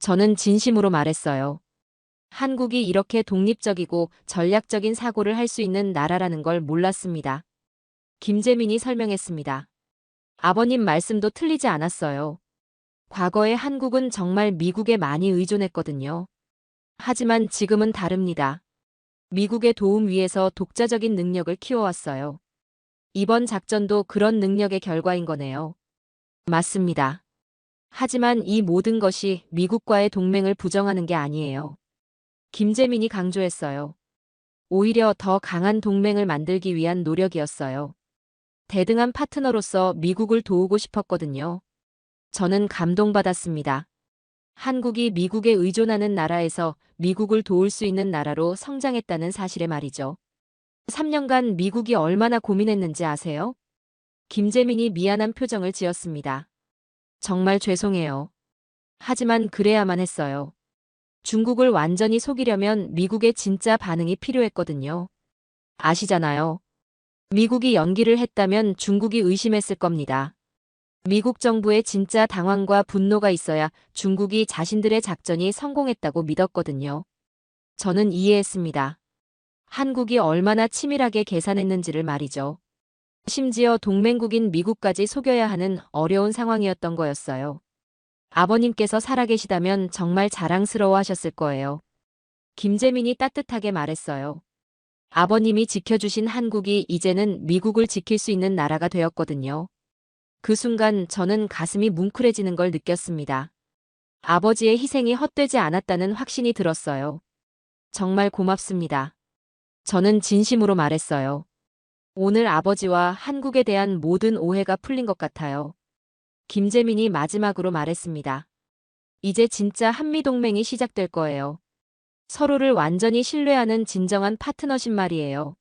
저는 진심으로 말했어요. 한국이 이렇게 독립적이고 전략적인 사고를 할 수 있는 나라라는 걸 몰랐습니다. 김재민이 설명했습니다. 아버님 말씀도 틀리지 않았어요. 과거에 한국은 정말 미국에 많이 의존했거든요. 하지만 지금은 다릅니다. 미국의 도움 위에서 독자적인 능력을 키워왔어요. 이번 작전도 그런 능력의 결과인 거네요. 맞습니다. 하지만 이 모든 것이 미국과의 동맹을 부정하는 게 아니에요. 김재민이 강조했어요. 오히려 더 강한 동맹을 만들기 위한 노력이었어요. 대등한 파트너로서 미국을 도우고 싶었거든요. 저는 감동받았습니다. 한국이 미국에 의존하는 나라에서 미국을 도울 수 있는 나라로 성장했다는 사실에 말이죠. 3년간 미국이 얼마나 고민했는지 아세요? 김재민이 미안한 표정을 지었습니다. 정말 죄송해요. 하지만 그래야만 했어요. 중국을 완전히 속이려면 미국의 진짜 반응이 필요했거든요. 아시잖아요. 미국이 연기를 했다면 중국이 의심했을 겁니다. 미국 정부의 진짜 당황과 분노가 있어야 중국이 자신들의 작전이 성공했다고 믿었거든요. 저는 이해했습니다. 한국이 얼마나 치밀하게 계산했는지를 말이죠. 심지어 동맹국인 미국까지 속여야 하는 어려운 상황이었던 거였어요. 아버님께서 살아계시다면 정말 자랑스러워 하셨을 거예요. 김재민이 따뜻하게 말했어요. 아버님이 지켜주신 한국이 이제는 미국을 지킬 수 있는 나라가 되었거든요. 그 순간 저는 가슴이 뭉클해지는 걸 느꼈습니다. 아버지의 희생이 헛되지 않았다는 확신이 들었어요. 정말 고맙습니다. 저는 진심으로 말했어요. 오늘 아버지와 한국에 대한 모든 오해가 풀린 것 같아요. 김재민이 마지막으로 말했습니다. 이제 진짜 한미동맹이 시작될 거예요. 서로를 완전히 신뢰하는 진정한 파트너십 말이에요.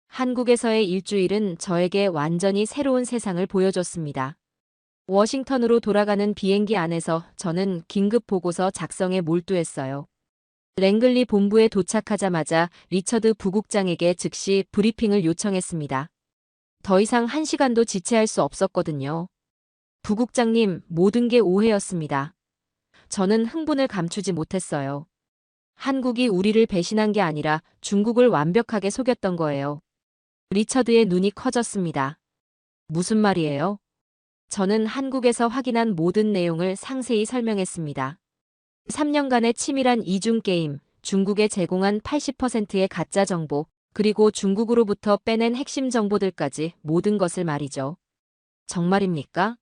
한국에서의 일주일은 저에게 완전히 새로운 세상을 보여줬습니다. 워싱턴으로 돌아가는 비행기 안에서 저는 긴급 보고서 작성에 몰두했어요. 랭글리 본부에 도착하자마자 리처드 부국장에게 즉시 브리핑을 요청했습니다. 더 이상 1시간도 지체할 수 없었거든요. 부국장님, 모든 게 오해였습니다. 저는 흥분을 감추지 못했어요. 한국이 우리를 배신한 게 아니라 중국을 완벽하게 속였던 거예요. 리처드의 눈이 커졌습니다. 무슨 말이에요? 저는 한국에서 확인한 모든 내용을 상세히 설명했습니다. 3년간의 치밀한 이중 게임, 중국에 제공한 80%의 가짜 정보, 그리고 중국으로부터 빼낸 핵심 정보들까지 모든 것을 말이죠. 정말입니까?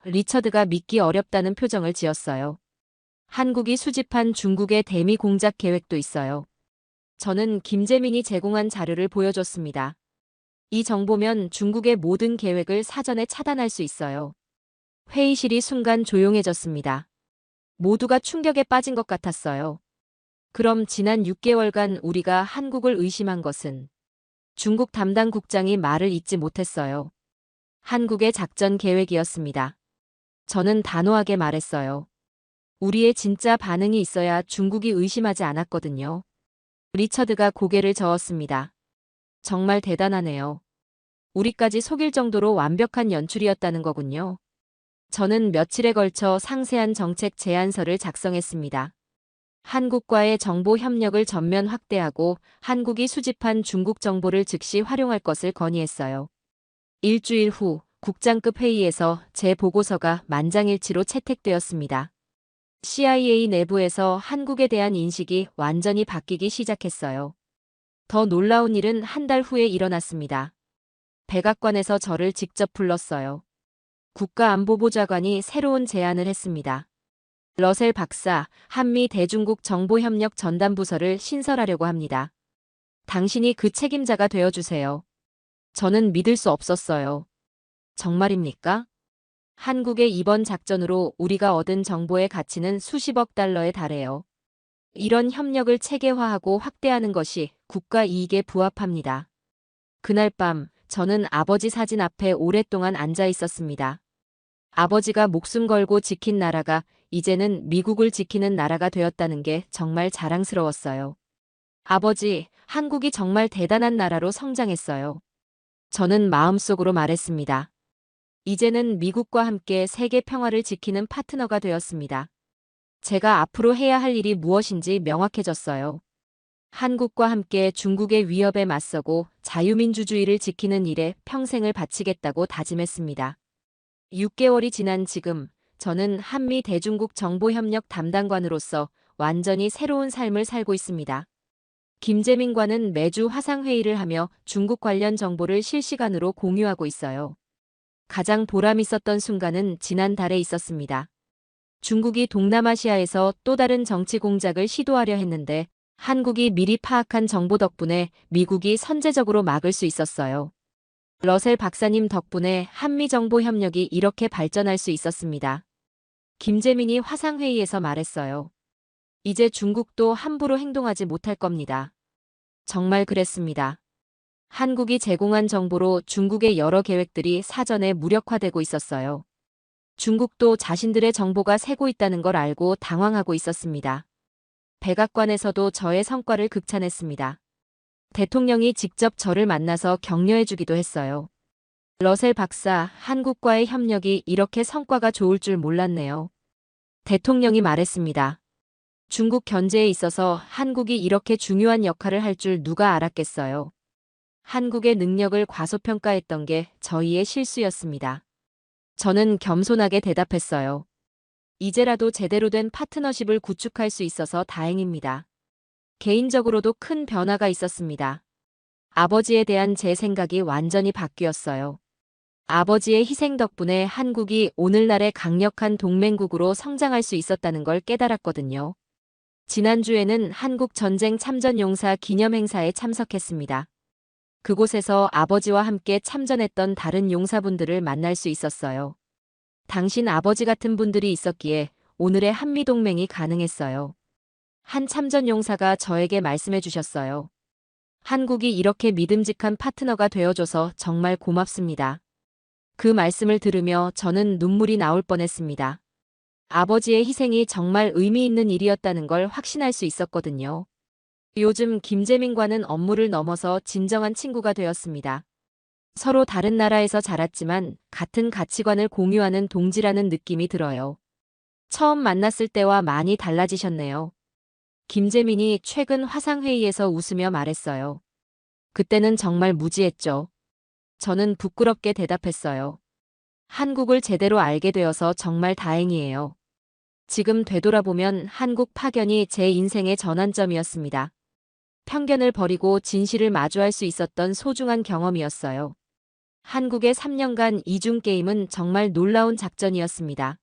리처드가 믿기 어렵다는 표정을 지었어요. 한국이 수집한 중국의 대미 공작 계획도 있어요. 저는 김재민이 제공한 자료를 보여줬습니다. 이 정보면 중국의 모든 계획을 사전에 차단할 수 있어요. 회의실이 순간 조용해졌습니다. 모두가 충격에 빠진 것 같았어요. 그럼 지난 6개월간 우리가 한국을 의심한 것은? 중국 담당 국장이 말을 잇지 못했어요. 한국의 작전 계획이었습니다. 저는 단호하게 말했어요. 우리의 진짜 반응이 있어야 중국이 의심하지 않았거든요. 리처드가 고개를 저었습니다. 정말 대단하네요. 우리까지 속일 정도로 완벽한 연출이었다는 거군요. 저는 며칠에 걸쳐 상세한 정책 제안서를 작성했습니다. 한국과의 정보 협력을 전면 확대하고 한국이 수집한 중국 정보를 즉시 활용할 것을 건의했어요. 일주일 후 국장급 회의에서 제 보고서가 만장일치로 채택되었습니다. CIA 내부에서 한국에 대한 인식이 완전히 바뀌기 시작했어요. 더 놀라운 일은 한 달 후에 일어났습니다. 백악관에서 저를 직접 불렀어요. 국가안보보좌관이 새로운 제안을 했습니다. 러셀 박사, 한미 대중국 정보협력 전담부서를 신설하려고 합니다. 당신이 그 책임자가 되어주세요. 저는 믿을 수 없었어요. 정말입니까? 한국의 이번 작전으로 우리가 얻은 정보의 가치는 수십억 달러에 달해요. 이런 협력을 체계화하고 확대하는 것이 국가 이익에 부합합니다. 그날 밤 저는 아버지 사진 앞에 오랫동안 앉아 있었습니다. 아버지가 목숨 걸고 지킨 나라가 이제는 미국을 지키는 나라가 되었다는 게 정말 자랑스러웠어요. 아버지, 한국이 정말 대단한 나라로 성장했어요. 저는 마음속으로 말했습니다. 이제는 미국과 함께 세계 평화를 지키는 파트너가 되었습니다. 제가 앞으로 해야 할 일이 무엇인지 명확해졌어요. 한국과 함께 중국의 위협에 맞서고 자유민주주의를 지키는 일에 평생을 바치겠다고 다짐했습니다. 6개월이 지난 지금 저는 한미 대중국 정보협력 담당관으로서 완전히 새로운 삶을 살고 있습니다. 김재민과는 매주 화상회의를 하며 중국 관련 정보를 실시간으로 공유하고 있어요. 가장 보람 있었던 순간은 지난달에 있었습니다. 중국이 동남아시아에서 또 다른 정치 공작을 시도하려 했는데 한국이 미리 파악한 정보 덕분에 미국이 선제적으로 막을 수 있었어요. 러셀 박사님 덕분에 한미 정보 협력이 이렇게 발전할 수 있었습니다. 김재민이 화상회의에서 말했어요. 이제 중국도 함부로 행동하지 못할 겁니다. 정말 그랬습니다. 한국이 제공한 정보로 중국의 여러 계획들이 사전에 무력화되고 있었어요. 중국도 자신들의 정보가 새고 있다는 걸 알고 당황하고 있었습니다. 백악관에서도 저의 성과를 극찬했습니다. 대통령이 직접 저를 만나서 격려해주기도 했어요. 러셀 박사, 한국과의 협력이 이렇게 성과가 좋을 줄 몰랐네요. 대통령이 말했습니다. 중국 견제에 있어서 한국이 이렇게 중요한 역할을 할 줄 누가 알았겠어요. 한국의 능력을 과소평가했던 게 저희의 실수였습니다. 저는 겸손하게 대답했어요. 이제라도 제대로 된 파트너십을 구축할 수 있어서 다행입니다. 개인적으로도 큰 변화가 있었습니다. 아버지에 대한 제 생각이 완전히 바뀌었어요. 아버지의 희생 덕분에 한국이 오늘날의 강력한 동맹국으로 성장할 수 있었다는 걸 깨달았거든요. 지난주에는 한국 전쟁 참전용사 기념행사에 참석했습니다. 그곳에서 아버지와 함께 참전했던 다른 용사분들을 만날 수 있었어요. 당신 아버지 같은 분들이 있었기에 오늘의 한미동맹이 가능했어요. 한 참전용사가 저에게 말씀해 주셨어요. 한국이 이렇게 믿음직한 파트너가 되어줘서 정말 고맙습니다. 그 말씀을 들으며 저는 눈물이 나올 뻔했습니다. 아버지의 희생이 정말 의미 있는 일이었다는 걸 확신할 수 있었거든요. 요즘 김재민과는 업무를 넘어서 진정한 친구가 되었습니다. 서로 다른 나라에서 자랐지만 같은 가치관을 공유하는 동지라는 느낌이 들어요. 처음 만났을 때와 많이 달라지셨네요. 김재민이 최근 화상회의에서 웃으며 말했어요. 그때는 정말 무지했죠. 저는 부끄럽게 대답했어요. 한국을 제대로 알게 되어서 정말 다행이에요. 지금 되돌아보면 한국 파견이 제 인생의 전환점이었습니다. 편견을 버리고 진실을 마주할 수 있었던 소중한 경험이었어요. 한국의 3년간 이중게임은 정말 놀라운 작전이었습니다.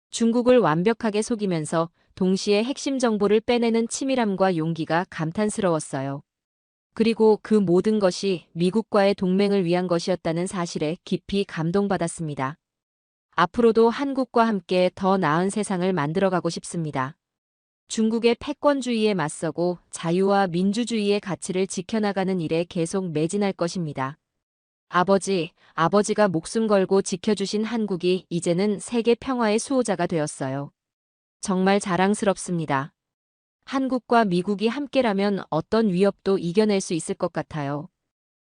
중국을 완벽하게 속이면서 동시에 핵심 정보를 빼내는 치밀함과 용기가 감탄스러웠어요. 그리고 그 모든 것이 미국과의 동맹을 위한 것이었다는 사실에 깊이 감동받았습니다. 앞으로도 한국과 함께 더 나은 세상을 만들어가고 싶습니다. 중국의 패권주의에 맞서고 자유와 민주주의의 가치를 지켜나가는 일에 계속 매진할 것입니다. 아버지가 목숨 걸고 지켜주신 한국이 이제는 세계 평화의 수호자가 되었어요. 정말 자랑스럽습니다. 한국과 미국이 함께라면 어떤 위협도 이겨낼 수 있을 것 같아요.